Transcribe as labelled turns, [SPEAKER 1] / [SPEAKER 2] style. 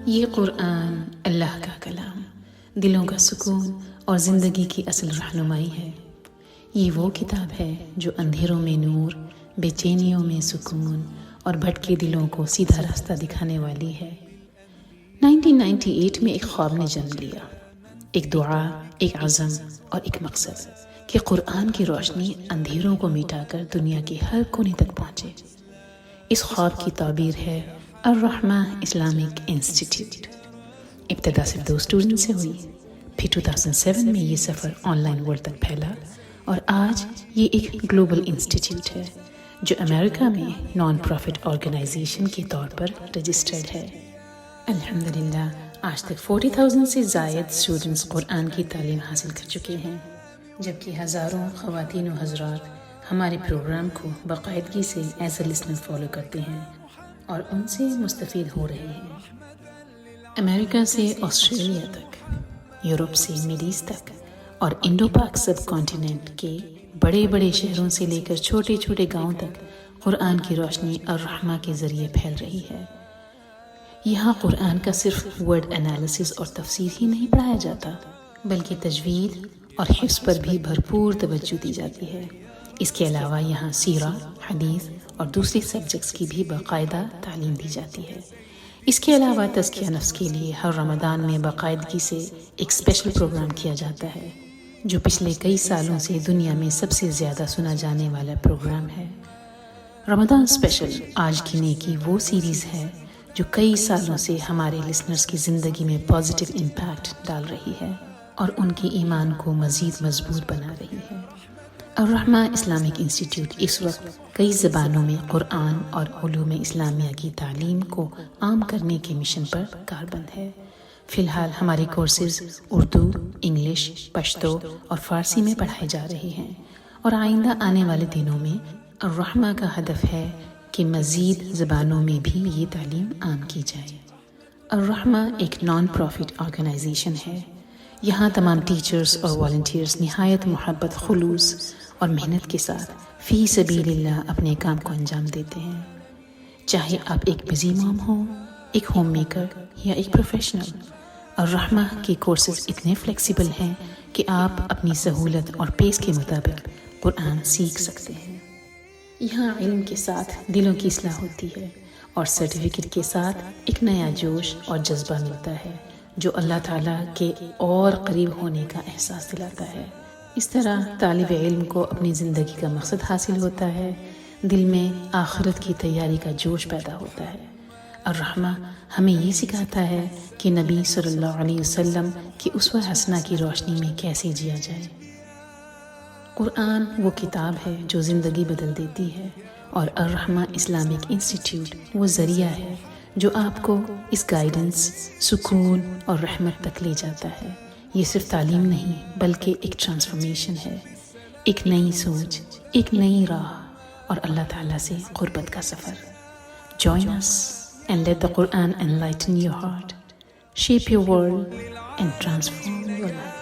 [SPEAKER 1] یہ قرآن اللہ کا کلام، دلوں کا سکون اور زندگی کی اصل رہنمائی ہے۔ یہ وہ کتاب ہے جو اندھیروں میں نور، بے چینیوں میں سکون اور بھٹکے دلوں کو سیدھا راستہ دکھانے والی ہے۔ 1998 میں ایک خواب نے جنم لیا، ایک دعا، ایک عزم اور ایک مقصد کہ قرآن کی روشنی اندھیروں کو مٹا کر دنیا کے ہر کونے تک پہنچے۔ اس خواب کی تعبیر ہے الرحمہ اسلامک انسٹیٹیوٹ۔ ابتدا صرف 2 اسٹوڈنٹ سے ہوئی، پھر 2007 میں یہ سفر آن لائن ورلڈ تک پھیلا اور آج یہ ایک گلوبل انسٹیٹیوٹ ہے جو امریکہ میں نان پروفٹ آرگنائزیشن کے طور پر رجسٹرڈ ہے۔ الحمدللہ آج تک 40,000 سے زائد اسٹوڈنٹس قرآن کی تعلیم حاصل کر چکے ہیں، جبکہ ہزاروں خواتین و حضرات ہمارے پروگرام کو باقاعدگی سے ایز اے لسنر فالو کرتے ہیں اور ان سے مستفید ہو رہے ہیں۔ امریکہ سے آسٹریلیا تک، یورپ سے مڈل ایسٹ تک اور انڈو پاک سب کانٹیننٹ کے بڑے بڑے شہروں سے لے کر چھوٹے چھوٹے گاؤں تک قرآن کی روشنی الرحمہ کے ذریعے پھیل رہی ہے۔ یہاں قرآن کا صرف ورڈ انالیسس اور تفسیر ہی نہیں پڑھایا جاتا، بلکہ تجوید اور حفظ پر بھی بھرپور توجہ دی جاتی ہے۔ اس کے علاوہ یہاں سیرہ، حدیث اور دوسری سبجیکٹس کی بھی باقاعدہ تعلیم دی جاتی ہے۔ اس کے علاوہ تزکیہ نفس کے لیے ہر رمضان میں باقاعدگی سے ایک اسپیشل پروگرام کیا جاتا ہے، جو پچھلے کئی سالوں سے دنیا میں سب سے زیادہ سنا جانے والا پروگرام ہے۔ رمضان اسپیشل آج کی نیکی وہ سیریز ہے جو کئی سالوں سے ہمارے لسنرز کی زندگی میں پازیٹیو امپیکٹ ڈال رہی ہے اور ان کے ایمان کو مزید مضبوط بنا رہی ہے۔ الرحمہ اسلامک انسٹیٹیوٹ اس وقت کئی زبانوں میں قرآن اور علوم اسلامیہ کی تعلیم کو عام کرنے کے مشن پر کاربند ہے۔ فی الحال ہمارے کورسز اردو، انگلش، پشتو اور فارسی میں پڑھائے جا رہے ہیں اور آئندہ آنے والے دنوں میں الرحمہ کا ہدف ہے کہ مزید زبانوں میں بھی یہ تعلیم عام کی جائے۔ الرحمہ ایک نان پروفٹ آرگنائزیشن ہے۔ یہاں تمام ٹیچرز اور والنٹیئرز نہایت محبت، خلوص اور محنت کے ساتھ فی سبیل اللہ اپنے کام کو انجام دیتے ہیں۔ چاہے آپ ایک بزی مام ہو، ایک ہوم میکر یا ایک پروفیشنل، الرحمہ کے کورسز اتنے فلیکسیبل ہیں کہ آپ اپنی سہولت اور پیس کے مطابق قرآن سیکھ سکتے ہیں۔ یہاں علم کے ساتھ دلوں کی اصلاح ہوتی ہے اور سرٹیفکیٹ کے ساتھ ایک نیا جوش اور جذبہ ملتا ہے جو اللہ تعالیٰ کے اور قریب ہونے کا احساس دلاتا ہے۔ اس طرح طالب علم کو اپنی زندگی کا مقصد حاصل ہوتا ہے، دل میں آخرت کی تیاری کا جوش پیدا ہوتا ہے۔ الرحمہ ہمیں یہ سکھاتا ہے کہ نبی صلی اللہ علیہ وسلم کی اسوہ حسنہ کی روشنی میں کیسے جیا جائے۔ قرآن وہ کتاب ہے جو زندگی بدل دیتی ہے اور الرحمہ اسلامک انسٹیٹیوٹ وہ ذریعہ ہے جو آپ کو اس گائیڈنس، سکون اور رحمت تک لے جاتا ہے۔ یہ صرف تعلیم نہیں بلکہ ایک ٹرانسفارمیشن ہے، ایک نئی سوچ، ایک نئی راہ اور اللہ تعالیٰ سے قربت کا سفر۔ Join us and let the Quran enlighten your heart, shape your world and transform your life.